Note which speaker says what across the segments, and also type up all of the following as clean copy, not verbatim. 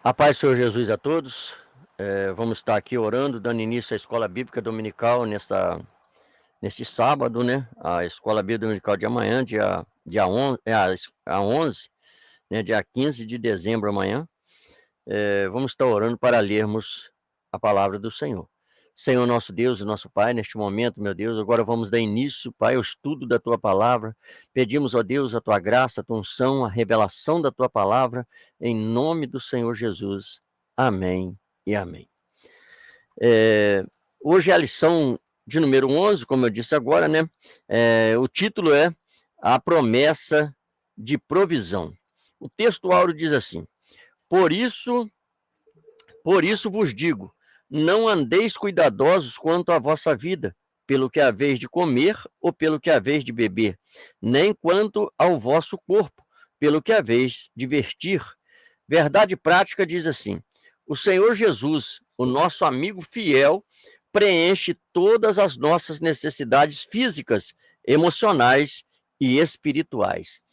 Speaker 1: A paz do Senhor Jesus a todos. Vamos estar aqui orando, dando início à Escola Bíblica Dominical nesse sábado, né? A Escola Bíblica Dominical de amanhã, dia 11, a 11, né? Dia 15 de dezembro amanhã. Vamos estar orando para lermos a palavra do Senhor. Senhor nosso Deus e nosso Pai, neste momento, meu Deus, agora vamos dar início, Pai, ao estudo da Tua palavra. Pedimos, ó Deus, a Tua graça, a Tua unção, a revelação da Tua palavra, em nome do Senhor Jesus. Amém e amém. Hoje é a lição de número 11, como eu disse agora, né? O título é A Promessa de Provisão. O texto áureo diz assim: Por isso vos digo, não andeis cuidadosos quanto à vossa vida, pelo que haveis de comer ou pelo que haveis de beber, nem quanto ao vosso corpo, pelo que haveis de vestir. Verdade prática diz assim: o Senhor Jesus, o nosso amigo fiel, preenche todas as nossas necessidades físicas, emocionais e espirituais.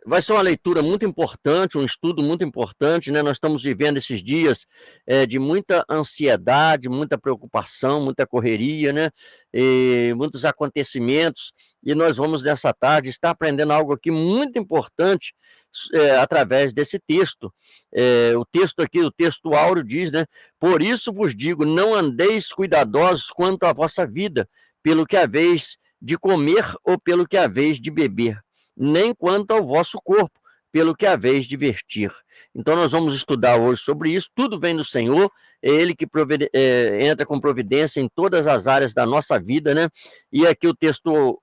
Speaker 1: Vai ser uma leitura muito importante, um estudo muito importante, né? Nós estamos vivendo esses dias de muita ansiedade, muita preocupação, muita correria, né? E muitos acontecimentos, e nós vamos nessa tarde estar aprendendo algo aqui muito importante através desse texto. O texto aqui, o texto áureo diz, né? Por isso vos digo, não andeis cuidadosos quanto à vossa vida, pelo que haveis de comer ou pelo que haveis de beber, nem quanto ao vosso corpo, pelo que haveis de vestir. Então nós vamos estudar hoje sobre isso, tudo vem do Senhor, é Ele que entra com providência em todas as áreas da nossa vida, né? E aqui o texto,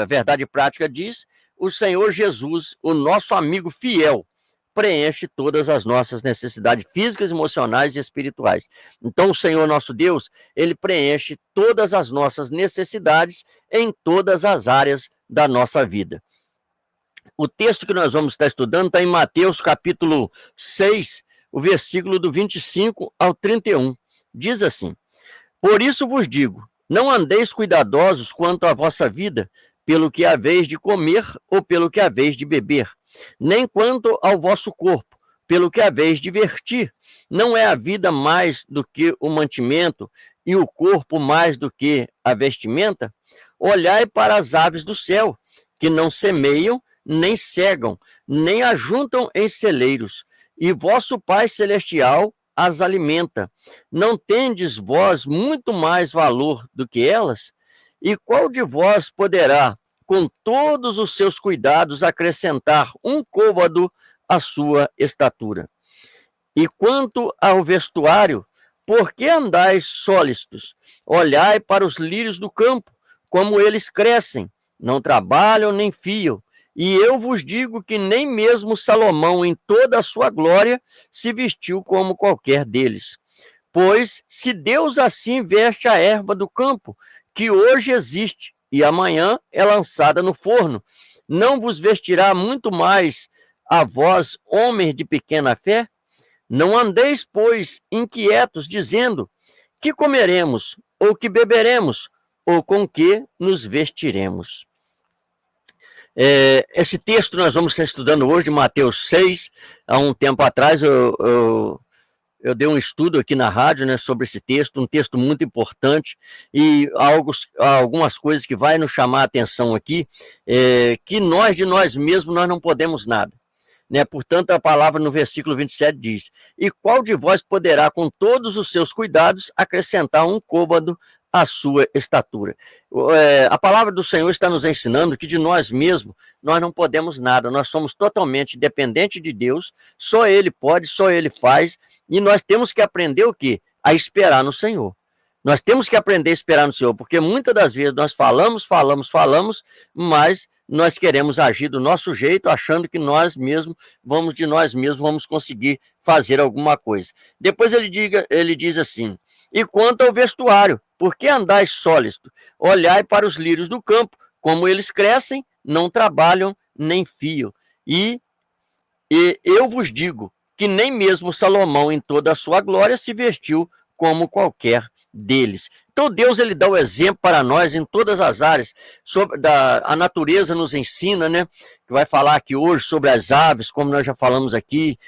Speaker 1: Verdade Prática diz, o Senhor Jesus, o nosso amigo fiel, preenche todas as nossas necessidades físicas, emocionais e espirituais. Então o Senhor nosso Deus, Ele preenche todas as nossas necessidades em todas as áreas da nossa vida. O texto que nós vamos estar estudando está em Mateus capítulo 6, o versículo do 25 ao 31. Diz assim: Por isso vos digo, não andeis cuidadosos quanto à vossa vida, pelo que haveis de comer ou pelo que haveis de beber, nem quanto ao vosso corpo, pelo que haveis de vestir. Não é a vida mais do que o mantimento, e o corpo mais do que a vestimenta? Olhai para as aves do céu, que não semeiam, nem cegam, nem ajuntam em celeiros, e vosso Pai Celestial as alimenta. Não tendes vós muito mais valor do que elas? E qual de vós poderá, com todos os seus cuidados, acrescentar um côvado à sua estatura? E quanto ao vestuário, por que andais sólidos? Olhai para os lírios do campo, como eles crescem, não trabalham nem fiam. E eu vos digo que nem mesmo Salomão, em toda a sua glória, se vestiu como qualquer deles. Pois, se Deus assim veste a erva do campo, que hoje existe e amanhã é lançada no forno, não vos vestirá muito mais a vós, homens de pequena fé? Não andeis, pois, inquietos, dizendo: que comeremos, ou que beberemos, ou com que nos vestiremos? Esse texto nós vamos estar estudando hoje, Mateus 6. Há um tempo atrás eu dei um estudo aqui na rádio, né, sobre esse texto, um texto muito importante, e algumas coisas que vai nos chamar a atenção aqui, que nós de nós mesmos nós não podemos nada. Né? Portanto, a palavra no versículo 27 diz: E qual de vós poderá, com todos os seus cuidados, acrescentar um côvado à sua estatura? A palavra do Senhor está nos ensinando que de nós mesmos nós não podemos nada, nós somos totalmente dependentes de Deus, só Ele pode, só Ele faz, e nós temos que aprender o quê? A esperar no Senhor. Nós temos que aprender a esperar no Senhor, porque muitas das vezes nós falamos, mas nós queremos agir do nosso jeito, achando que nós mesmos vamos conseguir fazer alguma coisa. Depois ele diz assim: e quanto ao vestuário, por que andais sólidos? Olhai para os lírios do campo, como eles crescem, não trabalham nem fiam. E eu vos digo que nem mesmo Salomão, em toda a sua glória, se vestiu como qualquer deles. Então Deus, ele dá o exemplo para nós em todas as áreas. A natureza nos ensina, né? Que vai falar aqui hoje sobre as aves, como nós já falamos aqui,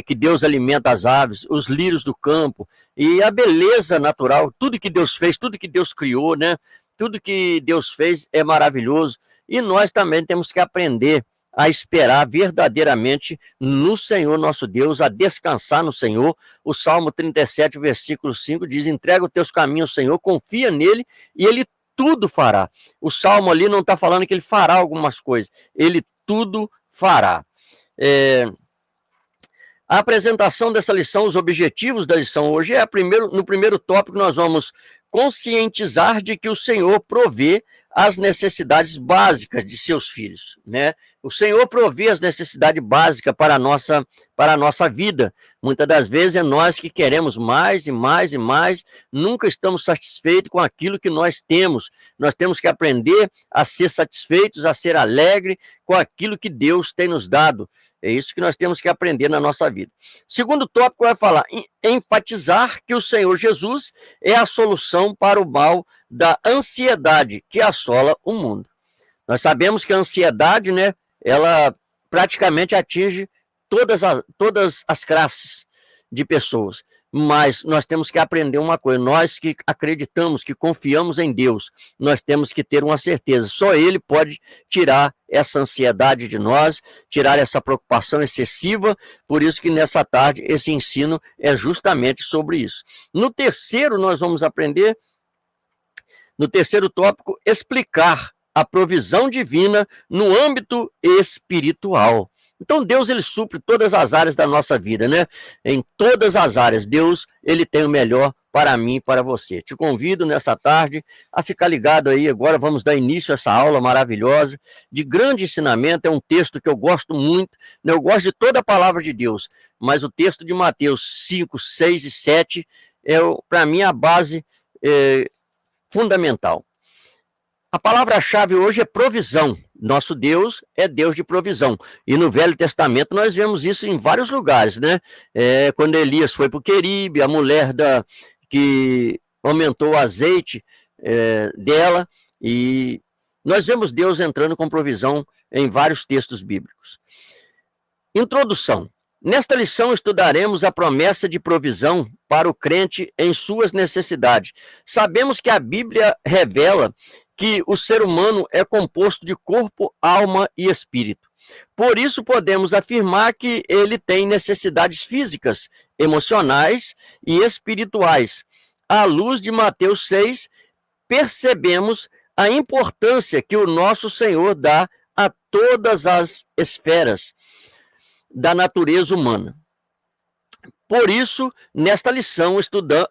Speaker 1: que Deus alimenta as aves, os lírios do campo, e a beleza natural, tudo que Deus fez, tudo que Deus criou, né? Tudo que Deus fez é maravilhoso, e nós também temos que aprender a esperar verdadeiramente no Senhor nosso Deus, a descansar no Senhor. O Salmo 37, versículo 5 diz: entrega os teus caminhos ao Senhor, confia nele e ele tudo fará. O Salmo ali não está falando que ele fará algumas coisas, ele tudo fará. A apresentação dessa lição, os objetivos da lição hoje no primeiro tópico nós vamos conscientizar de que o Senhor provê as necessidades básicas de seus filhos, né? O Senhor provê as necessidades básicas para a nossa vida. Muitas das vezes é nós que queremos mais e mais e mais, nunca estamos satisfeitos com aquilo que nós temos. Nós temos que aprender a ser satisfeitos, a ser alegres com aquilo que Deus tem nos dado. É isso que nós temos que aprender na nossa vida. Segundo tópico vai falar, enfatizar que o Senhor Jesus é a solução para o mal da ansiedade que assola o mundo. Nós sabemos que a ansiedade, né, ela praticamente atinge todas as classes de pessoas. Mas nós temos que aprender uma coisa, nós que acreditamos, que confiamos em Deus, nós temos que ter uma certeza, só Ele pode tirar essa ansiedade de nós, tirar essa preocupação excessiva, por isso que nessa tarde esse ensino é justamente sobre isso. No terceiro nós vamos aprender, no terceiro tópico, explicar a provisão divina no âmbito espiritual. Então Deus, ele supre todas as áreas da nossa vida, né? Em todas as áreas, Deus, ele tem o melhor para mim e para você. Te convido nessa tarde a ficar ligado aí, agora vamos dar início a essa aula maravilhosa, de grande ensinamento, é um texto que eu gosto muito, né? Eu gosto de toda a palavra de Deus, mas o texto de Mateus 5, 6 e 7 é, para mim, a base fundamental. A palavra-chave hoje é provisão. Nosso Deus é Deus de provisão. E no Velho Testamento nós vemos isso em vários lugares, né? Quando Elias foi para o Queribe, a mulher que aumentou o azeite dela, e nós vemos Deus entrando com provisão em vários textos bíblicos. Introdução. Nesta lição estudaremos a promessa de provisão para o crente em suas necessidades. Sabemos que a Bíblia revela que o ser humano é composto de corpo, alma e espírito. Por isso, podemos afirmar que ele tem necessidades físicas, emocionais e espirituais. À luz de Mateus 6, percebemos a importância que o nosso Senhor dá a todas as esferas da natureza humana. Por isso, nesta lição,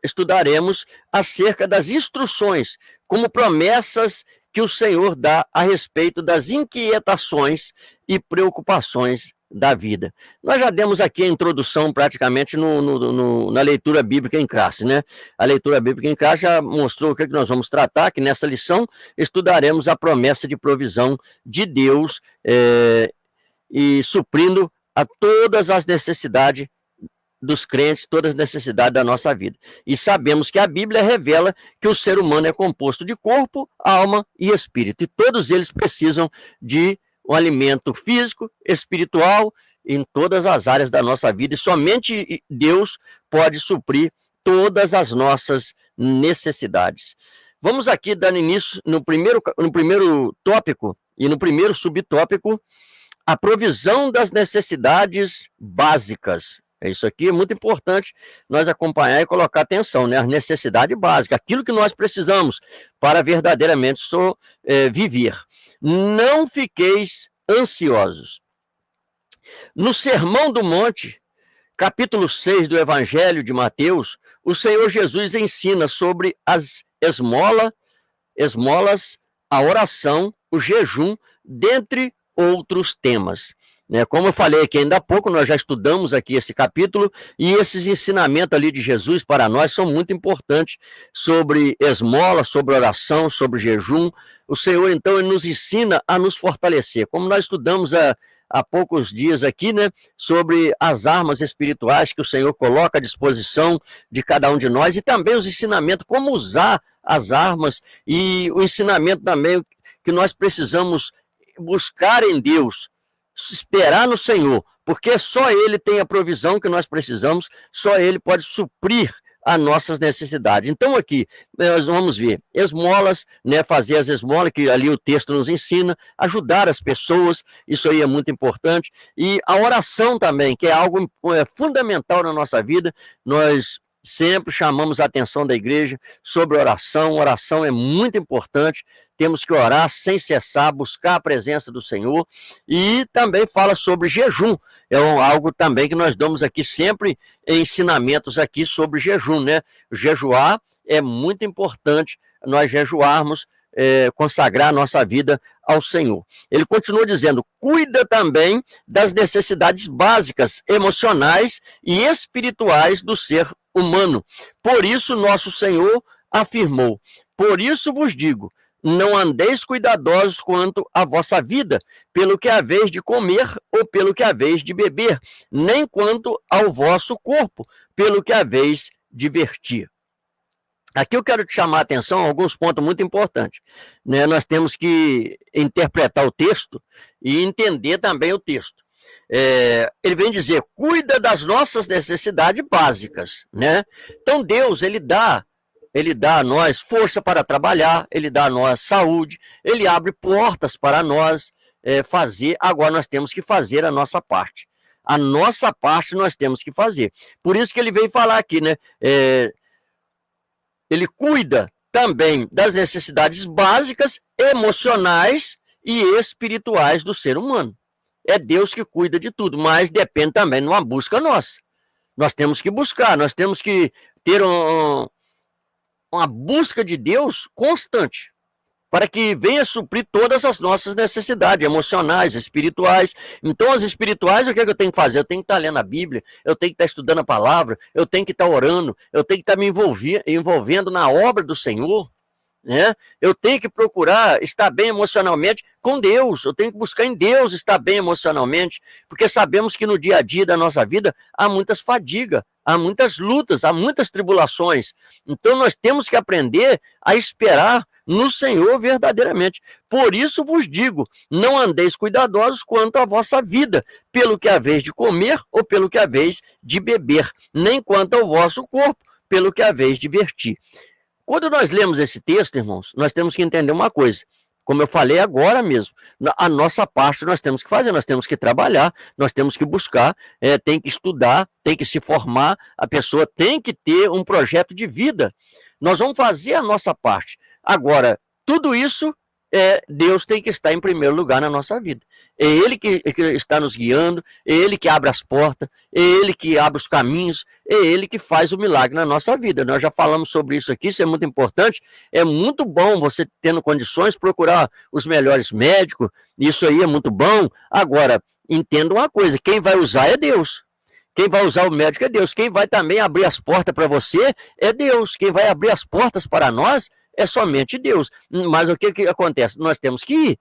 Speaker 1: estudaremos acerca das instruções, como promessas que o Senhor dá a respeito das inquietações e preocupações da vida. Nós já demos aqui a introdução praticamente na leitura bíblica em classe, né? A leitura bíblica em classe já mostrou o que nós vamos tratar, que nessa lição estudaremos a promessa de provisão de Deus e suprindo a todas as necessidades dos crentes, todas as necessidades da nossa vida. E sabemos que a Bíblia revela que o ser humano é composto de corpo, alma e espírito. E todos eles precisam de um alimento físico, espiritual, em todas as áreas da nossa vida. E somente Deus pode suprir todas as nossas necessidades. Vamos aqui dando início no primeiro tópico e no primeiro subtópico, a provisão das necessidades básicas. Isso aqui é muito importante nós acompanhar e colocar atenção, né? As necessidades básicas, aquilo que nós precisamos para verdadeiramente viver. Não fiqueis ansiosos. No Sermão do Monte, capítulo 6 do Evangelho de Mateus, o Senhor Jesus ensina sobre as esmolas, a oração, o jejum, dentre outros temas. Como eu falei aqui ainda há pouco, nós já estudamos aqui esse capítulo, e esses ensinamentos ali de Jesus para nós são muito importantes, sobre esmola, sobre oração, sobre jejum. O Senhor, então, ele nos ensina a nos fortalecer. Como nós estudamos há poucos dias aqui, né, sobre as armas espirituais que o Senhor coloca à disposição de cada um de nós, e também os ensinamentos, como usar as armas, e o ensinamento também que nós precisamos buscar em Deus, esperar no Senhor, porque só Ele tem a provisão que nós precisamos, só Ele pode suprir as nossas necessidades. Então aqui, nós vamos ver esmolas, né, fazer as esmolas, que ali o texto nos ensina, ajudar as pessoas, isso aí é muito importante, e a oração também, que é algo fundamental na nossa vida. Nós sempre chamamos a atenção da igreja sobre oração. Oração é muito importante, temos que orar sem cessar, buscar a presença do Senhor, e também fala sobre jejum, é algo também que nós damos aqui sempre, ensinamentos aqui sobre jejum, né? Jejuar é muito importante, nós jejuarmos, consagrar a nossa vida ao Senhor. Ele continua dizendo, cuida também das necessidades básicas, emocionais e espirituais do ser humano. Por isso nosso Senhor afirmou, por isso vos digo, não andeis cuidadosos quanto à vossa vida, pelo que haveis de comer ou pelo que haveis de beber, nem quanto ao vosso corpo, pelo que haveis de vestir. Aqui eu quero te chamar a atenção a alguns pontos muito importantes, né? Nós temos que interpretar o texto e entender também o texto. Ele vem dizer, cuida das nossas necessidades básicas, né? Então Deus, ele dá a nós força para trabalhar, ele dá a nós saúde, ele abre portas para nós fazer. Agora nós temos que fazer a nossa parte. A nossa parte nós temos que fazer. Por isso que ele veio falar aqui, né? Ele cuida também das necessidades básicas, emocionais e espirituais do ser humano. É Deus que cuida de tudo, mas depende também de uma busca nossa. Nós temos que buscar, nós temos que ter uma busca de Deus constante, para que venha suprir todas as nossas necessidades emocionais, espirituais. Então, as espirituais, o que é que eu tenho que fazer? Eu tenho que estar lendo a Bíblia, eu tenho que estar estudando a palavra, eu tenho que estar orando, eu tenho que estar me envolvendo na obra do Senhor, né? Eu tenho que procurar estar bem emocionalmente com Deus, eu tenho que buscar em Deus estar bem emocionalmente, porque sabemos que no dia a dia da nossa vida há muitas fadigas, há muitas lutas, há muitas tribulações. Então nós temos que aprender a esperar no Senhor verdadeiramente. Por isso vos digo, não andeis cuidadosos quanto à vossa vida, pelo que haveis de comer ou pelo que haveis de beber, nem quanto ao vosso corpo, pelo que haveis de vestir. Quando nós lemos esse texto, irmãos, nós temos que entender uma coisa. Como eu falei agora mesmo, a nossa parte nós temos que fazer, nós temos que trabalhar, nós temos que buscar, tem que estudar, tem que se formar, a pessoa tem que ter um projeto de vida. Nós vamos fazer a nossa parte. Agora, tudo isso, Deus tem que estar em primeiro lugar na nossa vida. É Ele que está nos guiando, é Ele que abre as portas, é Ele que abre os caminhos, é Ele que faz o milagre na nossa vida. Nós já falamos sobre isso aqui, isso é muito importante. É muito bom você, tendo condições, procurar os melhores médicos, isso aí é muito bom. Agora, entenda uma coisa, quem vai usar é Deus. Quem vai usar o médico é Deus. Quem vai também abrir as portas para você é Deus. Quem vai abrir as portas para nós é somente Deus. Mas o que acontece? Nós temos que ir.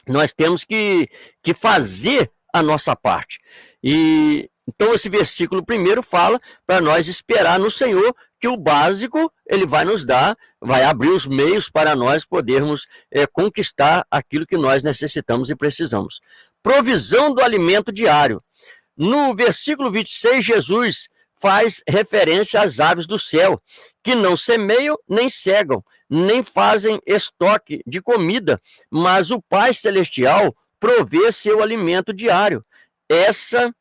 Speaker 1: Nós temos que fazer a nossa parte. E então esse versículo primeiro fala para nós esperar no Senhor, que o básico ele vai nos dar, vai abrir os meios para nós podermos conquistar aquilo que nós necessitamos e precisamos. Provisão do alimento diário. No versículo 26, Jesus faz referência às aves do céu, que não semeiam nem cegam, nem fazem estoque de comida, mas o Pai Celestial provê seu alimento diário. Essa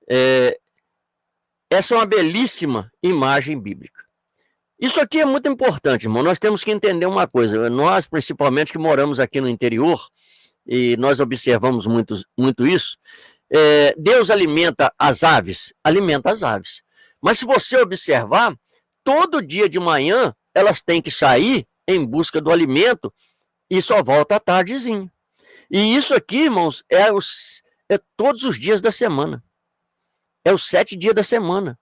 Speaker 1: é uma belíssima imagem bíblica. Isso aqui é muito importante, irmão. Nós temos que entender uma coisa. Nós, principalmente, que moramos aqui no interior, e nós observamos muito isso, Deus alimenta as aves, Mas se você observar, todo dia de manhã, elas têm que sair em busca do alimento e só volta à tardezinha. E isso aqui, irmãos, é todos os dias da semana. É os 7 dias da semana.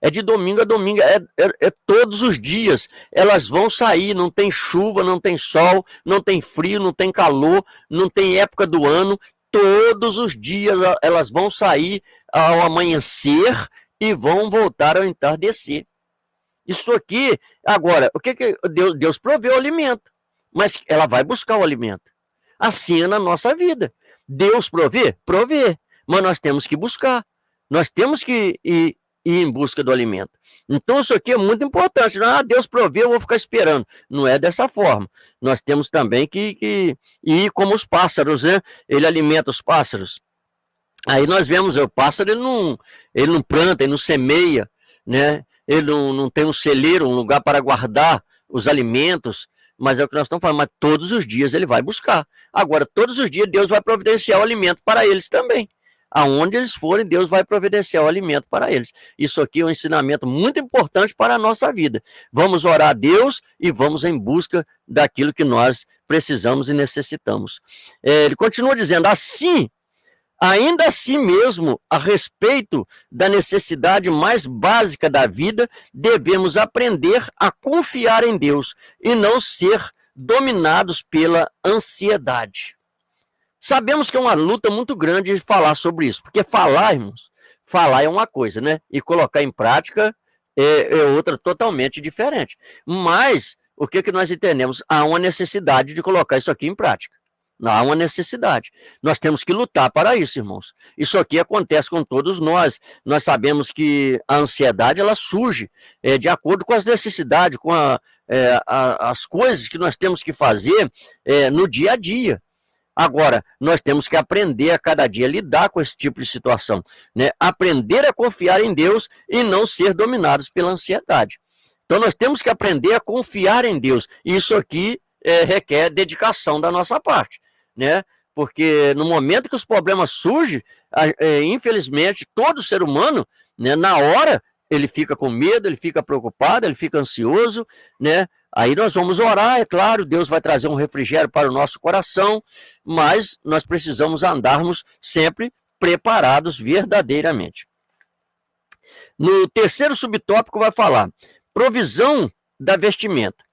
Speaker 1: É de domingo a domingo, é todos os dias. Elas vão sair, não tem chuva, não tem sol, não tem frio, não tem calor, não tem época do ano. todos os dias elas vão sair ao amanhecer e vão voltar ao entardecer. Isso aqui, agora, o que Deus proveu o alimento, mas ela vai buscar o alimento. Assim é na nossa vida. Deus provê? Provê, mas nós temos que buscar. Nós temos que ir em busca do alimento. Então isso aqui é muito importante. Deus provê, eu vou ficar esperando. Não é dessa forma. Nós temos também que ir como os pássaros, né? Ele alimenta os pássaros. Aí nós vemos, o pássaro, ele não planta, ele não semeia, né? Ele não tem um celeiro, um lugar para guardar os alimentos, mas é o que nós estamos falando, mas todos os dias ele vai buscar. Agora, todos os dias Deus vai providenciar o alimento para eles também. Aonde eles forem, Deus vai providenciar o alimento para eles. Isso aqui é um ensinamento muito importante para a nossa vida. Vamos orar a Deus e vamos em busca daquilo que nós precisamos e necessitamos. Ele continua dizendo, ainda assim mesmo, a respeito da necessidade mais básica da vida, devemos aprender a confiar em Deus e não ser dominados pela ansiedade. Sabemos que é uma luta muito grande de falar sobre isso, porque falar, irmãos, falar é uma coisa, né? E colocar em prática é outra totalmente diferente. Mas, o que nós entendemos? Há uma necessidade de colocar isso aqui em prática. Não há uma necessidade. Nós temos que lutar para isso, irmãos. Isso aqui acontece com todos nós. Nós sabemos que a ansiedade, ela surge de acordo com as necessidades, com as coisas que nós temos que fazer no dia a dia. Agora, nós temos que aprender a cada dia a lidar com esse tipo de situação, né? Aprender a confiar em Deus e não ser dominados pela ansiedade. Então, nós temos que aprender a confiar em Deus. E isso aqui requer dedicação da nossa parte, né? Porque no momento que os problemas surgem, infelizmente, todo ser humano, né, na hora, ele fica com medo, ele fica preocupado, ele fica ansioso, né? Aí nós vamos orar, é claro, Deus vai trazer um refrigério para o nosso coração, mas nós precisamos andarmos sempre preparados verdadeiramente. No terceiro subtópico vai falar provisão da vestimenta.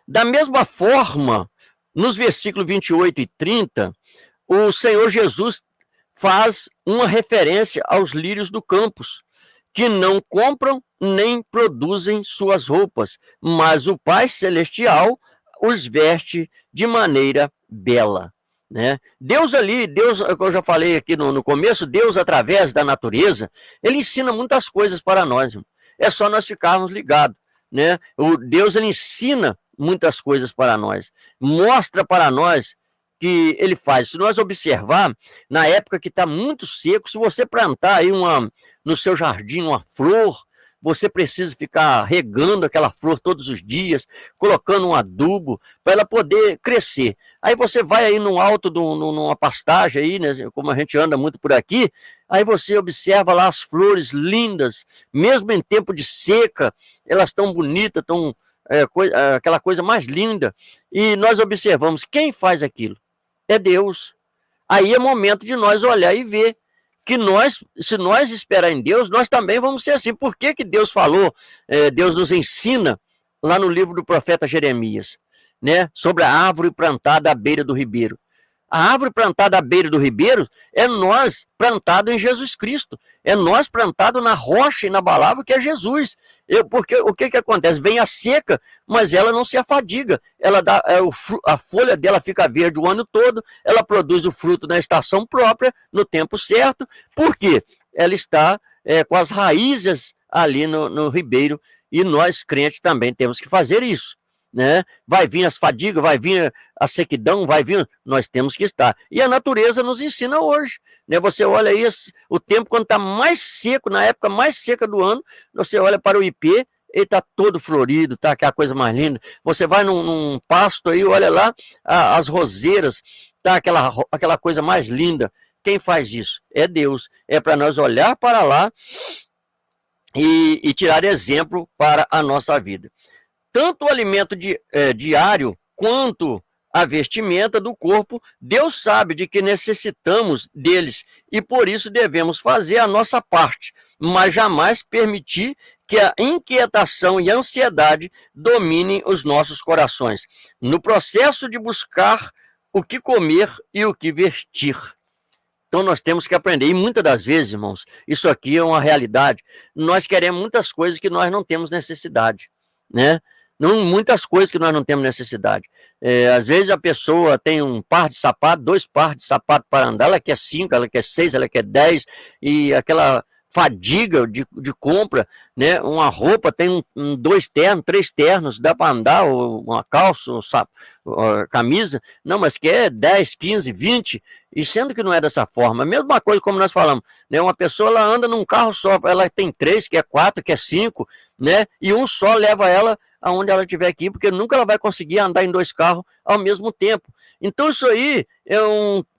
Speaker 1: Da mesma forma, nos versículos 28 e 30, o Senhor Jesus faz uma referência aos lírios do campo, que não compram nem produzem suas roupas, mas o Pai Celestial os veste de maneira bela, né? Deus, como eu já falei aqui no começo, Deus, através da natureza, ele ensina muitas coisas para nós, irmão. É só nós ficarmos ligados, né? Deus, ele ensina muitas coisas para nós, mostra para nós que ele faz. Se nós observar, na época que está muito seco, se você plantar aí no seu jardim uma flor, você precisa ficar regando aquela flor todos os dias, colocando um adubo para ela poder crescer. Aí você vai aí no alto numa pastagem aí, né, como a gente anda muito por aqui, aí você observa lá as flores lindas, mesmo em tempo de seca, elas estão bonitas, estão aquela coisa mais linda. E nós observamos, quem faz aquilo? É Deus. Aí é momento de nós olhar e ver que se nós esperar em Deus, nós também vamos ser assim. Por que Deus falou, Deus nos ensina lá no livro do profeta Jeremias, né, sobre a árvore plantada à beira do ribeiro? A árvore plantada à beira do ribeiro é nós plantado em Jesus Cristo. É nós plantado na rocha inabalável que é Jesus. Porque o que acontece? Vem a seca, mas ela não se afadiga. Ela a folha dela fica verde o ano todo, ela produz o fruto na estação própria, no tempo certo. Por quê? Ela está com as raízes ali no ribeiro, e nós, crentes, também temos que fazer isso, né? Vai vir as fadigas, vai vir a sequidão, nós temos que estar. E a natureza nos ensina hoje, né? Você olha aí o tempo quando está mais seco, na época mais seca do ano, você olha para o ipê, ele está todo florido, está aquela coisa mais linda. Você vai num pasto aí, olha lá, as roseiras, está aquela coisa mais linda. Quem faz isso? É Deus. É para nós olhar para lá e tirar exemplo para a nossa vida. Tanto o alimento diário quanto a vestimenta do corpo, Deus sabe de que necessitamos deles e por isso devemos fazer a nossa parte, mas jamais permitir que a inquietação e a ansiedade dominem os nossos corações, no processo de buscar o que comer e o que vestir. Então nós temos que aprender. E muitas das vezes, irmãos, isso aqui é uma realidade. Nós queremos muitas coisas que nós não temos necessidade, né? Não, muitas coisas que nós não temos necessidade. Às vezes a pessoa tem um par de sapato, 2 pares de sapato para andar, ela quer 5, ela quer 6, ela quer 10, e aquela fadiga de compra, né? Uma roupa tem 2 ternos, 3 ternos, dá para andar, ou uma calça, ou camisa, não, mas quer 10, 15, 20, e sendo que não é dessa forma. A mesma coisa como nós falamos, né? Uma pessoa, ela anda num carro só, ela tem 3, quer 4, quer 5, né? E um só leva ela aonde ela estiver aqui, porque nunca ela vai conseguir andar em 2 carros ao mesmo tempo. Então isso aí é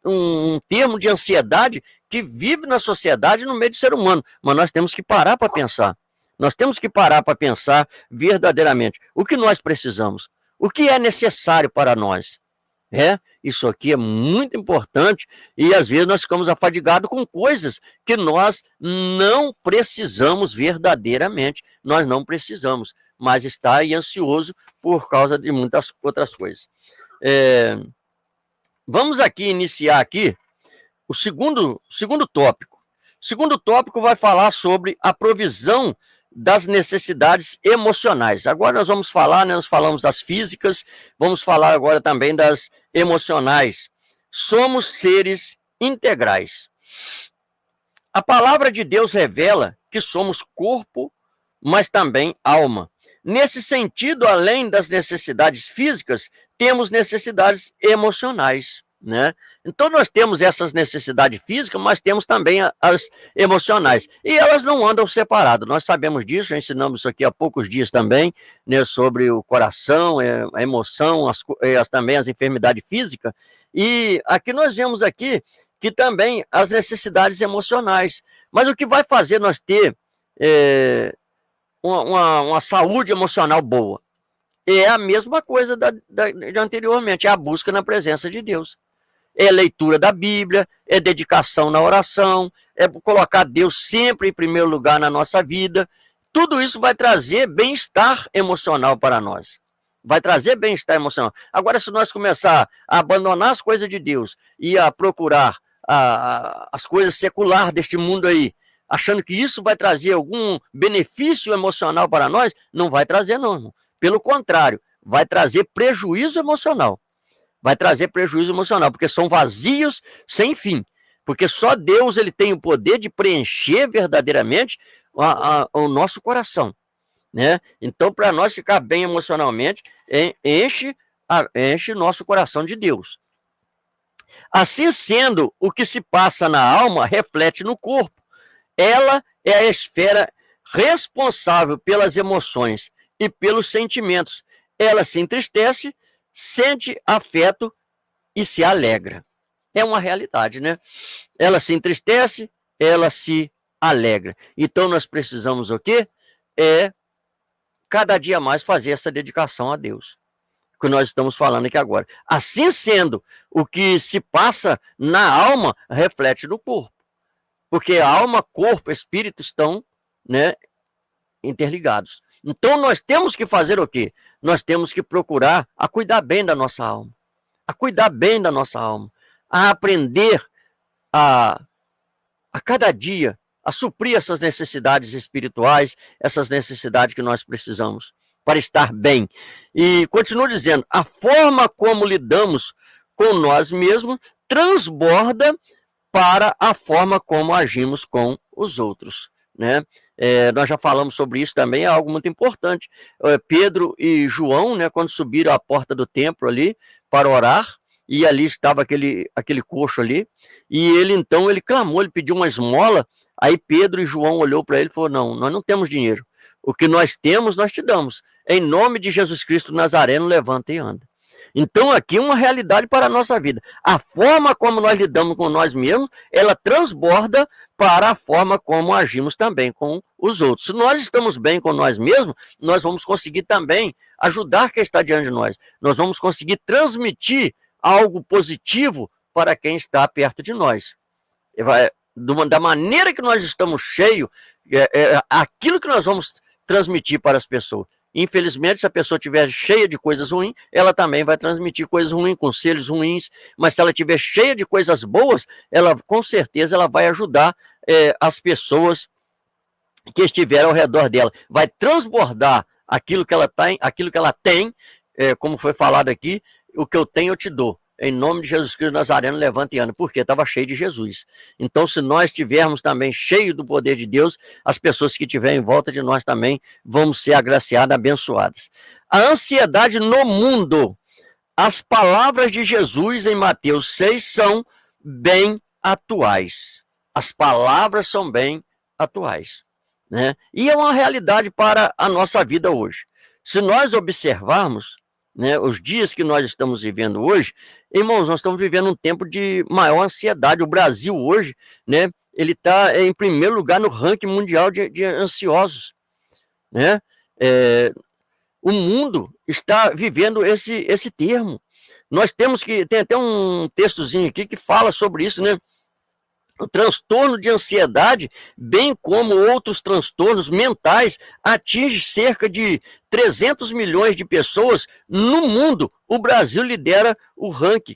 Speaker 1: um termo de ansiedade que vive na sociedade, no meio do ser humano, mas nós temos que parar para pensar. Nós temos que parar para pensar verdadeiramente o que nós precisamos, o que é necessário para nós. Isso aqui é muito importante, e às vezes nós ficamos afadigados com coisas que nós não precisamos verdadeiramente, nós não precisamos, mas está aí ansioso por causa de muitas outras coisas. Vamos aqui iniciar aqui o segundo tópico. O segundo tópico vai falar sobre a provisão das necessidades emocionais. Agora nós vamos falar, né, nós falamos das físicas, vamos falar agora também das emocionais. Somos seres integrais. A palavra de Deus revela que somos corpo, mas também alma. Nesse sentido, além das necessidades físicas, temos necessidades emocionais, né? Então nós temos essas necessidades físicas, mas temos também as emocionais, e elas não andam separadas. Nós sabemos disso, já ensinamos isso aqui há poucos dias também, né, sobre o coração, a emoção, também as enfermidades físicas, e aqui nós vemos aqui que também as necessidades emocionais. Mas o que vai fazer nós ter uma saúde emocional boa é a mesma coisa de anteriormente, é a busca na presença de Deus. É leitura da Bíblia, é dedicação na oração, é colocar Deus sempre em primeiro lugar na nossa vida. Tudo isso vai trazer bem-estar emocional para nós. Vai trazer bem-estar emocional. Agora, se nós começar a abandonar as coisas de Deus e a procurar as coisas seculares deste mundo aí, achando que isso vai trazer algum benefício emocional para nós, não vai trazer não, irmão. Pelo contrário, vai trazer prejuízo emocional. Vai trazer prejuízo emocional, porque são vazios sem fim. Porque só Deus ele tem o poder de preencher verdadeiramente o nosso coração, né? Então, para nós ficar bem emocionalmente, enche nosso coração de Deus. Assim sendo, o que se passa na alma reflete no corpo. Ela é a esfera responsável pelas emoções e pelos sentimentos. Ela se entristece, sente afeto e se alegra. É uma realidade, né? Ela se entristece, ela se alegra. Então nós precisamos o quê? Cada dia mais fazer essa dedicação a Deus, que nós estamos falando aqui agora. Assim sendo, o que se passa na alma reflete no corpo. Porque a alma, corpo, espírito estão, né, interligados. Então nós temos que fazer o quê? Nós temos que procurar a cuidar bem da nossa alma. A cuidar bem da nossa alma. A aprender a cada dia a suprir essas necessidades espirituais, essas necessidades que nós precisamos para estar bem. E continuo dizendo, a forma como lidamos com nós mesmos transborda para a forma como agimos com os outros, né? Nós já falamos sobre isso também, é algo muito importante. Pedro e João, né, quando subiram à porta do templo ali para orar, e ali estava aquele coxo ali, e ele clamou, ele pediu uma esmola. Aí Pedro e João olhou para ele e falou: não, nós não temos dinheiro, o que nós temos nós te damos, em nome de Jesus Cristo Nazareno, levanta e anda. Então aqui é uma realidade para a nossa vida. A forma como nós lidamos com nós mesmos, ela transborda para a forma como agimos também com os outros. Se nós estamos bem com nós mesmos, nós vamos conseguir também ajudar quem está diante de nós. Nós vamos conseguir transmitir algo positivo para quem está perto de nós. Da maneira que nós estamos cheios, aquilo que nós vamos transmitir para as pessoas. Infelizmente, se a pessoa estiver cheia de coisas ruins, ela também vai transmitir coisas ruins, conselhos ruins, mas se ela estiver cheia de coisas boas, ela com certeza ela vai ajudar as pessoas que estiveram ao redor dela, vai transbordar aquilo que ela tem, como foi falado aqui, o que eu tenho eu te dou. Em nome de Jesus Cristo Nazareno, levanta e anda, porque estava cheio de Jesus. Então, se nós estivermos também cheios do poder de Deus, as pessoas que estiverem em volta de nós também vão ser agraciadas, abençoadas. A ansiedade no mundo. As palavras de Jesus em Mateus 6 são bem atuais. As palavras são bem atuais, né? E é uma realidade para a nossa vida hoje. Se nós observarmos, né, os dias que nós estamos vivendo hoje, irmãos, nós estamos vivendo um tempo de maior ansiedade. O Brasil hoje, né, ele está em primeiro lugar no ranking mundial de ansiosos, né? O mundo está vivendo esse termo. Nós temos que, tem até um textozinho aqui que fala sobre isso, né? O transtorno de ansiedade, bem como outros transtornos mentais, atinge cerca de 300 milhões de pessoas no mundo. O Brasil lidera o ranking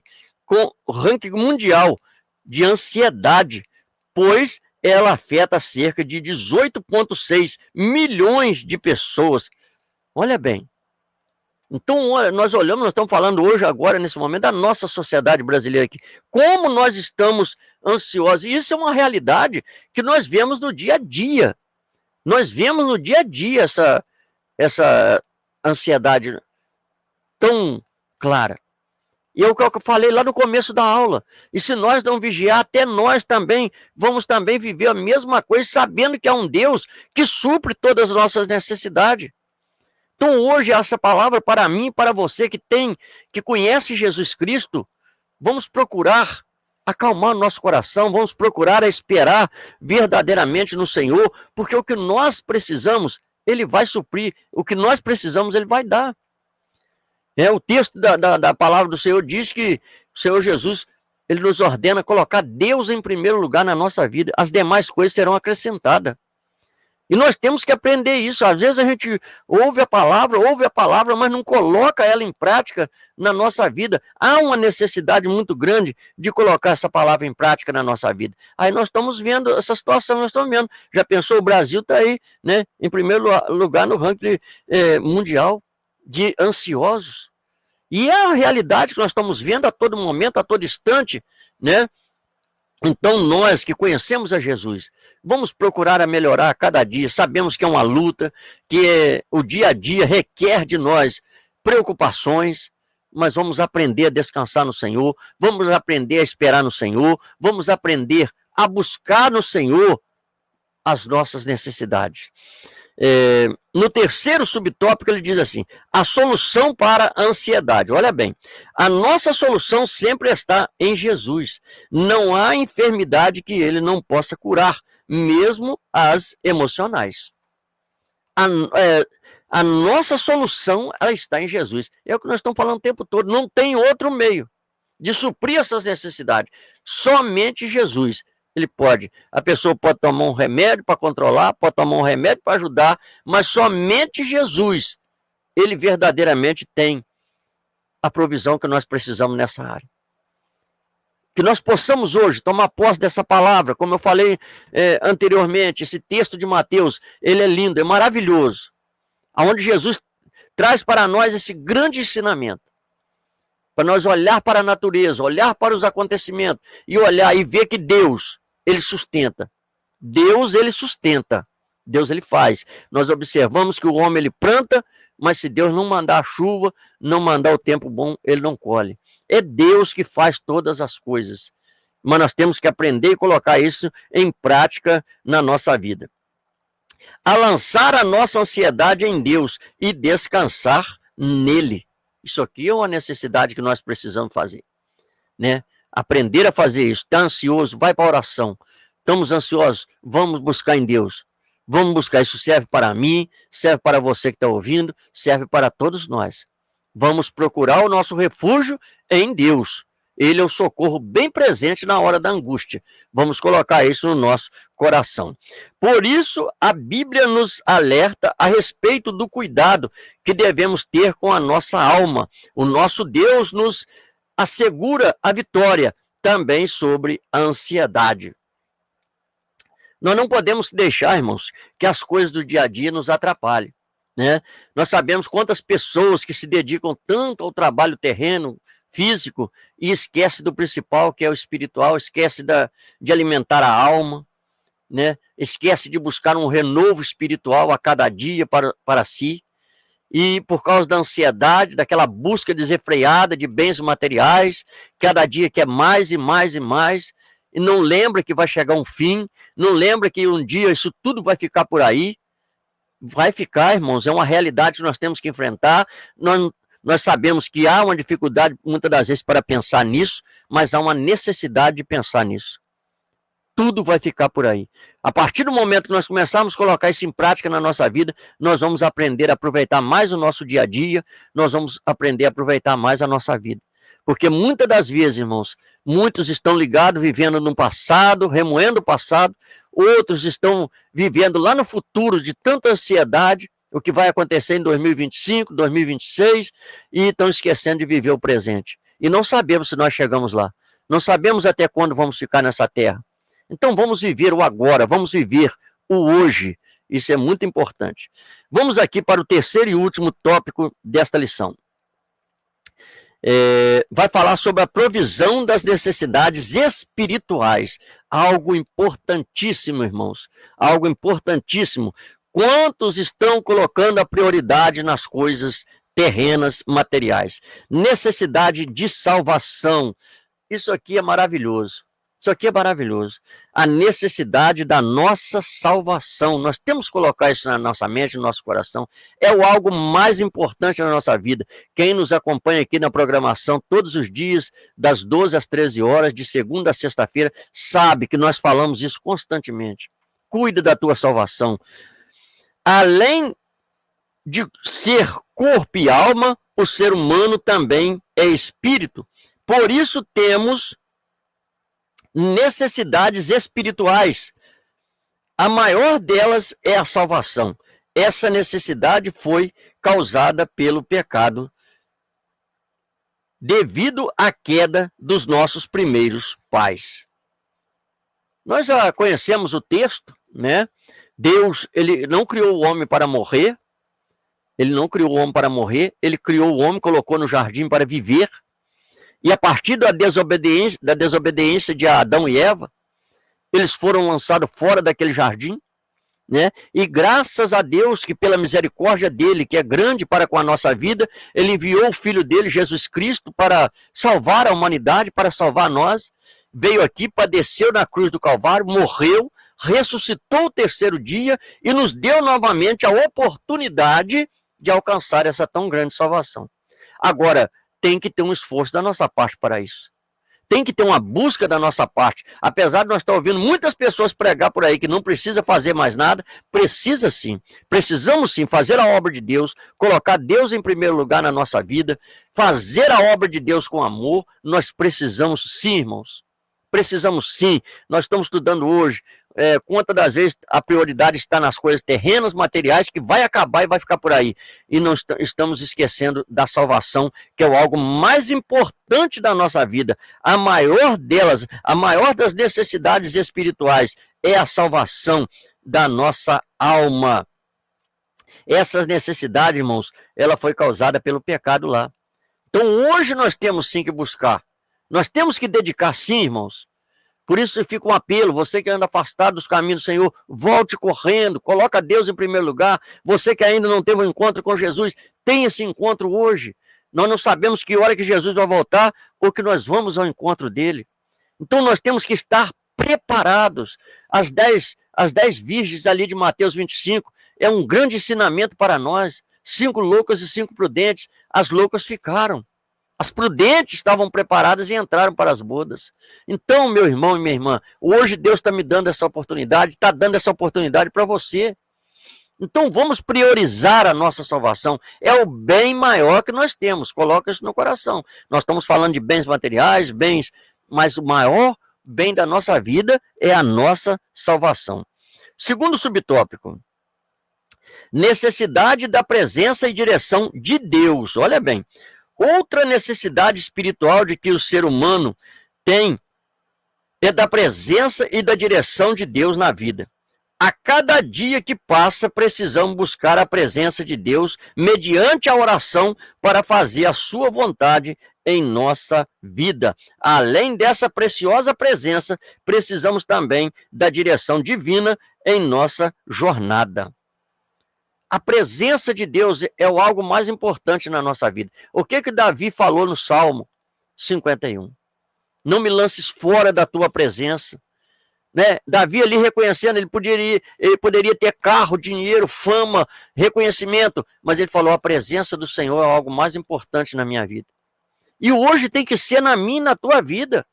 Speaker 1: mundial de ansiedade, pois ela afeta cerca de 18,6 milhões de pessoas. Olha bem. Então, nós olhamos, nós estamos falando hoje, agora, nesse momento, da nossa sociedade brasileira aqui. Como nós estamos ansiosos. Isso é uma realidade que nós vemos no dia a dia. Nós vemos no dia a dia essa ansiedade tão clara. E é o que eu falei lá no começo da aula. E se nós não vigiar, até nós também vamos também viver a mesma coisa, sabendo que há um Deus que supre todas as nossas necessidades. Então hoje essa palavra para mim e para você que conhece Jesus Cristo, vamos procurar acalmar o nosso coração, vamos procurar esperar verdadeiramente no Senhor, porque o que nós precisamos, Ele vai suprir, o que nós precisamos, Ele vai dar. O texto da palavra do Senhor diz que o Senhor Jesus, Ele nos ordena colocar Deus em primeiro lugar na nossa vida, as demais coisas serão acrescentadas. E nós temos que aprender isso. Às vezes a gente ouve a palavra, mas não coloca ela em prática na nossa vida. Há uma necessidade muito grande de colocar essa palavra em prática na nossa vida. Aí nós estamos vendo essa situação, nós estamos vendo. Já pensou, o Brasil está aí, né, em primeiro lugar no ranking mundial de ansiosos. E é a realidade que nós estamos vendo a todo momento, a todo instante, né? Então, nós que conhecemos a Jesus, vamos procurar a melhorar a cada dia. Sabemos que é uma luta, que o dia a dia requer de nós preocupações, mas vamos aprender a descansar no Senhor, vamos aprender a esperar no Senhor, vamos aprender a buscar no Senhor as nossas necessidades. No terceiro subtópico ele diz assim, a solução para a ansiedade. Olha bem, a nossa solução sempre está em Jesus. Não há enfermidade que ele não possa curar, mesmo as emocionais. A nossa solução ela está em Jesus. É o que nós estamos falando o tempo todo. Não tem outro meio de suprir essas necessidades. Somente Jesus. Ele pode. A pessoa pode tomar um remédio para controlar, pode tomar um remédio para ajudar, mas somente Jesus, ele verdadeiramente tem a provisão que nós precisamos nessa área. Que nós possamos hoje tomar posse dessa palavra, como eu falei anteriormente, esse texto de Mateus, ele é lindo, é maravilhoso, onde Jesus traz para nós esse grande ensinamento, para nós olhar para a natureza, olhar para os acontecimentos, e olhar e ver que Deus, ele sustenta. Deus, ele sustenta. Deus, ele faz. Nós observamos que o homem, ele planta, mas se Deus não mandar a chuva, não mandar o tempo bom, ele não colhe. É Deus que faz todas as coisas. Mas nós temos que aprender e colocar isso em prática na nossa vida. A lançar a nossa ansiedade em Deus e descansar nele. Isso aqui é uma necessidade que nós precisamos fazer, né? Aprender a fazer isso. Está ansioso? Vai para a oração. Estamos ansiosos? Vamos buscar em Deus. Vamos buscar. Isso serve para mim, serve para você que está ouvindo, serve para todos nós. Vamos procurar o nosso refúgio em Deus. Ele é o socorro bem presente na hora da angústia. Vamos colocar isso no nosso coração. Por isso, a Bíblia nos alerta a respeito do cuidado que devemos ter com a nossa alma. O nosso Deus nos assegura a vitória também sobre a ansiedade. Nós não podemos deixar, irmãos, que as coisas do dia a dia nos atrapalhem, né? Nós sabemos quantas pessoas que se dedicam tanto ao trabalho terreno, físico, e esquece do principal, que é o espiritual, esquece de alimentar a alma, né? Esquece de buscar um renovo espiritual a cada dia para si, e por causa da ansiedade, daquela busca desenfreada de bens materiais, cada dia quer mais e mais e mais, e não lembra que vai chegar um fim, não lembra que um dia isso tudo vai ficar por aí. Vai ficar, irmãos, é uma realidade que nós temos que enfrentar. Nós sabemos que há uma dificuldade, muitas das vezes, para pensar nisso, mas há uma necessidade de pensar nisso. Tudo vai ficar por aí. A partir do momento que nós começarmos a colocar isso em prática na nossa vida, nós vamos aprender a aproveitar mais o nosso dia a dia, nós vamos aprender a aproveitar mais a nossa vida. Porque muitas das vezes, irmãos, muitos estão ligados, vivendo no passado, remoendo o passado, outros estão vivendo lá no futuro de tanta ansiedade, o que vai acontecer em 2025, 2026, e estão esquecendo de viver o presente. E não sabemos se nós chegamos lá. Não sabemos até quando vamos ficar nessa terra. Então vamos viver o agora, vamos viver o hoje. Isso é muito importante. Vamos aqui para o terceiro e último tópico desta lição. Vai falar sobre a provisão das necessidades espirituais. Algo importantíssimo, irmãos. Algo importantíssimo. Quantos estão colocando a prioridade nas coisas terrenas, materiais? Necessidade de salvação. Isso aqui é maravilhoso. Isso aqui é maravilhoso. A necessidade da nossa salvação. Nós temos que colocar isso na nossa mente, no nosso coração. É o algo mais importante na nossa vida. Quem nos acompanha aqui na programação todos os dias, das 12 às 13 horas, de segunda a sexta-feira, sabe que nós falamos isso constantemente. Cuida da tua salvação. Além de ser corpo e alma, o ser humano também é espírito. Por isso temos necessidades espirituais. A maior delas é a salvação. Essa necessidade foi causada pelo pecado devido à queda dos nossos primeiros pais. Nós já conhecemos o texto, né? Deus, ele não criou o homem para morrer. Ele não criou o homem para morrer, ele criou o homem, colocou no jardim para viver. E a partir da desobediência de Adão e Eva, eles foram lançados fora daquele jardim, né? E graças a Deus que pela misericórdia dele, que é grande para com a nossa vida, ele enviou o Filho dele, Jesus Cristo, para salvar a humanidade, para salvar nós. Veio aqui, padeceu na cruz do Calvário, morreu, ressuscitou o terceiro dia e nos deu novamente a oportunidade de alcançar essa tão grande salvação. Agora, tem que ter um esforço da nossa parte para isso. Tem que ter uma busca da nossa parte. Apesar de nós estar ouvindo muitas pessoas pregar por aí que não precisa fazer mais nada, precisa sim. Precisamos sim fazer a obra de Deus, colocar Deus em primeiro lugar na nossa vida, fazer a obra de Deus com amor. Nós precisamos sim, irmãos. Precisamos sim. Nós estamos estudando hoje quantas das vezes a prioridade está nas coisas terrenas, materiais, que vai acabar e vai ficar por aí. E não estamos esquecendo da salvação, que é o algo mais importante da nossa vida. A maior delas, a maior das necessidades espirituais é a salvação da nossa alma. Essa necessidade, irmãos, ela foi causada pelo pecado lá. Então hoje nós temos sim que buscar. Nós temos que dedicar sim, irmãos. Por isso fica um apelo, você que anda afastado dos caminhos do Senhor, volte correndo, coloca Deus em primeiro lugar. Você que ainda não teve um encontro com Jesus, tenha esse encontro hoje. Nós não sabemos que hora que Jesus vai voltar ou que nós vamos ao encontro dele. Então nós temos que estar preparados. As 10 virgens ali de Mateus 25 é um grande ensinamento para nós. 5 loucas e 5 prudentes. As loucas ficaram. As prudentes estavam preparadas e entraram para as bodas. Então, meu irmão e minha irmã, hoje Deus está me dando essa oportunidade, está dando essa oportunidade para você. Então vamos priorizar a nossa salvação. É o bem maior que nós temos. Coloca isso no coração. Nós estamos falando de bens materiais, bens, mas o maior bem da nossa vida é a nossa salvação. Segundo subtópico, necessidade da presença e direção de Deus. Olha bem, outra necessidade espiritual de que o ser humano tem é da presença e da direção de Deus na vida. A cada dia que passa, precisamos buscar a presença de Deus mediante a oração para fazer a sua vontade em nossa vida. Além dessa preciosa presença, precisamos também da direção divina em nossa jornada. A presença de Deus é o algo mais importante na nossa vida. O que Davi falou no Salmo 51? Não me lances fora da tua presença. Né? Davi ali reconhecendo, ele poderia ter carro, dinheiro, fama, reconhecimento, mas ele falou, a presença do Senhor é algo mais importante na minha vida. E hoje tem que ser na minha e na tua vida.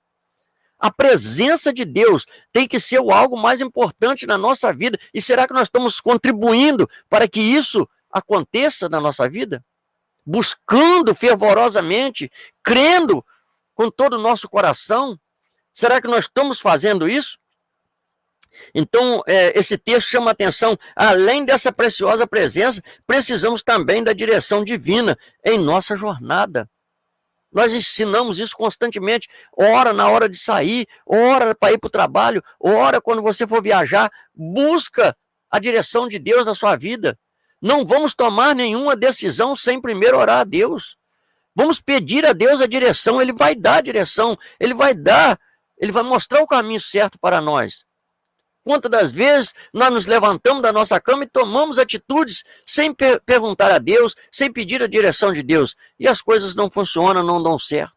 Speaker 1: A presença de Deus tem que ser o algo mais importante na nossa vida. E será que nós estamos contribuindo para que isso aconteça na nossa vida? Buscando fervorosamente, crendo com todo o nosso coração? Será que nós estamos fazendo isso? Então, esse texto chama a atenção, além dessa preciosa presença, precisamos também da direção divina em nossa jornada. Nós ensinamos isso constantemente, ora na hora de sair, ora para ir para o trabalho, ora quando você for viajar, busca a direção de Deus na sua vida. Não vamos tomar nenhuma decisão sem primeiro orar a Deus. Vamos pedir a Deus a direção, Ele vai dar a direção, Ele vai mostrar o caminho certo para nós. Quantas das vezes nós nos levantamos da nossa cama e tomamos atitudes sem perguntar a Deus, sem pedir a direção de Deus, e as coisas não funcionam, não dão certo.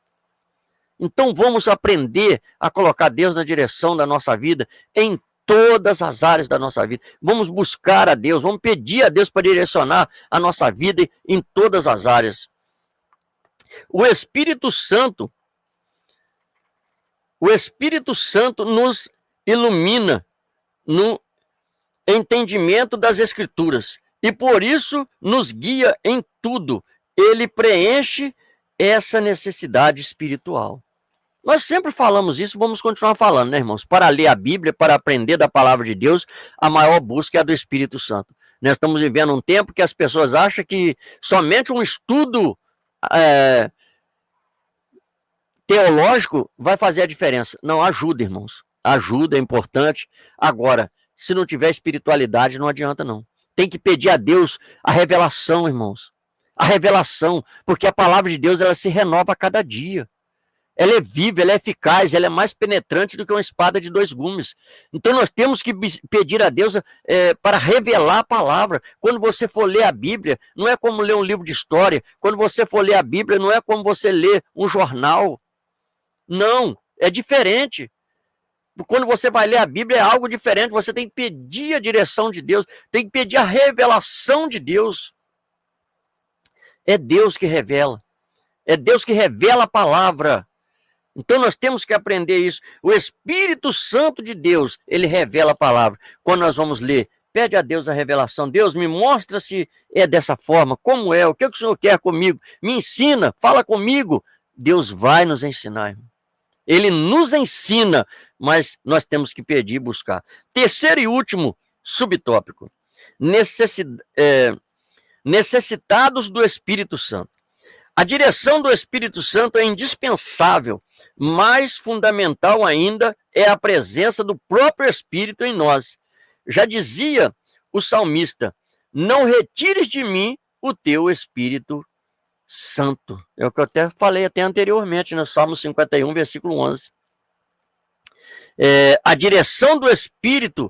Speaker 1: Então vamos aprender a colocar Deus na direção da nossa vida, em todas as áreas da nossa vida. Vamos buscar a Deus, vamos pedir a Deus para direcionar a nossa vida em todas as áreas. O Espírito Santo nos ilumina no entendimento das Escrituras e por isso nos guia em tudo. Ele preenche essa necessidade espiritual. Nós sempre falamos isso, vamos continuar falando, né, irmãos? Para ler a Bíblia, para aprender da palavra de Deus, a maior busca é a do Espírito Santo. Nós estamos vivendo um tempo que as pessoas acham que somente um estudo teológico vai fazer a diferença. Não, ajuda, irmãos. Ajuda, é importante. Agora, se não tiver espiritualidade, não adianta não. Tem que pedir a Deus a revelação, irmãos. A revelação, porque a palavra de Deus ela se renova a cada dia. Ela é viva, ela é eficaz, ela é mais penetrante do que uma espada de dois gumes. Então nós temos que pedir a Deus para revelar a palavra. Quando você for ler a Bíblia, não é como ler um livro de história. Quando você for ler a Bíblia, não é como você ler um jornal. Não, é diferente. Quando você vai ler a Bíblia é algo diferente, você tem que pedir a direção de Deus, tem que pedir a revelação de Deus. É Deus que revela, é Deus que revela a palavra. Então nós temos que aprender isso. O Espírito Santo de Deus, ele revela a palavra. Quando nós vamos ler, pede a Deus a revelação. Deus, me mostra se é dessa forma, como é, o que o Senhor quer comigo, me ensina, fala comigo. Deus vai nos ensinar, irmão. Ele nos ensina, mas nós temos que pedir e buscar. Terceiro e último subtópico. Necessitados do Espírito Santo. A direção do Espírito Santo é indispensável. Mais fundamental ainda é a presença do próprio Espírito em nós. Já dizia o salmista, não retires de mim o teu Espírito Santo. É o que eu até falei anteriormente, no Salmo 51, versículo 11. A direção do Espírito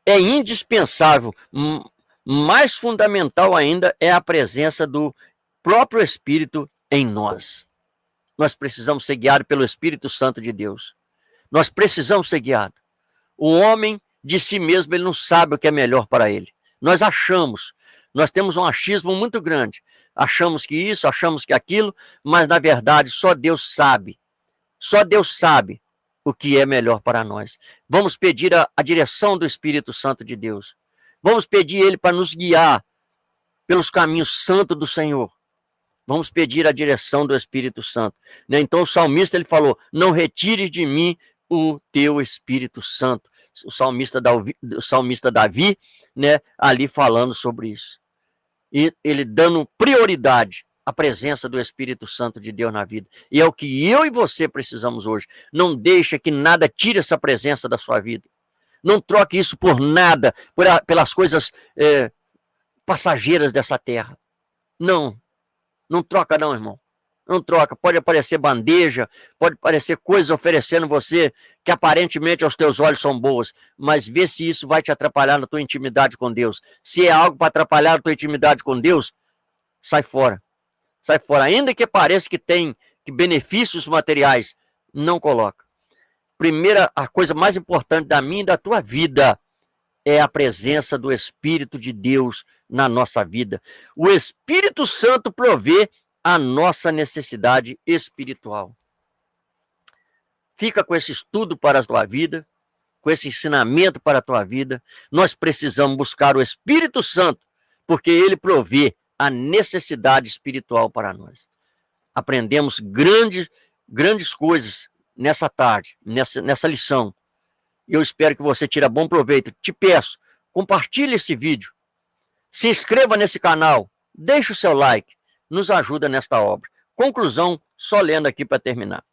Speaker 1: é indispensável. Mais fundamental ainda é a presença do próprio Espírito em nós. Nós precisamos ser guiados pelo Espírito Santo de Deus. Nós precisamos ser guiados. O homem, de si mesmo, ele não sabe o que é melhor para ele. Nós achamos. Nós temos um achismo muito grande. Achamos que isso, achamos que aquilo, mas na verdade só Deus sabe. Só Deus sabe o que é melhor para nós. Vamos pedir a direção do Espírito Santo de Deus. Vamos pedir Ele para nos guiar pelos caminhos santos do Senhor. Vamos pedir a direção do Espírito Santo. Então o salmista ele falou, não retires de mim o teu Espírito Santo. O salmista Davi, né, ali falando sobre isso. E ele dando prioridade à presença do Espírito Santo de Deus na vida. E é o que eu e você precisamos hoje. Não deixa que nada tire essa presença da sua vida. Não troque isso por nada, pelas coisas passageiras dessa terra. Não. Não troca não, irmão. Não troca. Pode aparecer bandeja, pode aparecer coisas oferecendo você que aparentemente aos teus olhos são boas, mas vê se isso vai te atrapalhar na tua intimidade com Deus. Se é algo para atrapalhar a tua intimidade com Deus, sai fora. Sai fora. Ainda que pareça que tem benefícios materiais, não coloca. Primeira, a coisa mais importante da minha e da tua vida é a presença do Espírito de Deus na nossa vida. O Espírito Santo provê a nossa necessidade espiritual. Fica com esse estudo para a tua vida, com esse ensinamento para a tua vida. Nós precisamos buscar o Espírito Santo, porque ele provê a necessidade espiritual para nós. Aprendemos grandes coisas nessa tarde, nessa lição. Eu espero que você tire bom proveito. Te peço, compartilhe esse vídeo. Se inscreva nesse canal. Deixe o seu like. Nos ajuda nesta obra. Conclusão, só lendo aqui para terminar.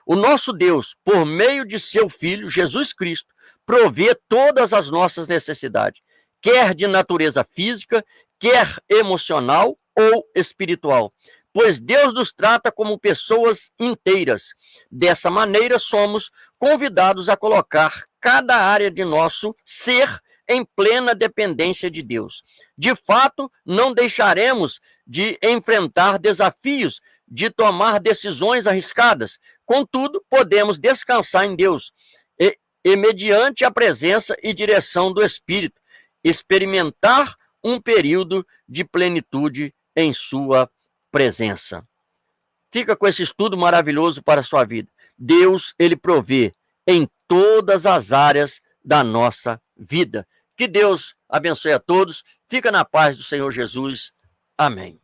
Speaker 1: O nosso Deus, por meio de seu Filho, Jesus Cristo, provê todas as nossas necessidades, quer de natureza física, quer emocional ou espiritual. Pois Deus nos trata como pessoas inteiras. Dessa maneira, somos convidados a colocar cada área de nosso ser em plena dependência de Deus. De fato, não deixaremos de enfrentar desafios, de tomar decisões arriscadas. Contudo, podemos descansar em Deus e mediante a presença e direção do Espírito, experimentar um período de plenitude em sua presença. Fica com esse estudo maravilhoso para a sua vida. Deus, ele provê em todas as áreas da nossa vida. Que Deus abençoe a todos. Fica na paz do Senhor Jesus. Amém.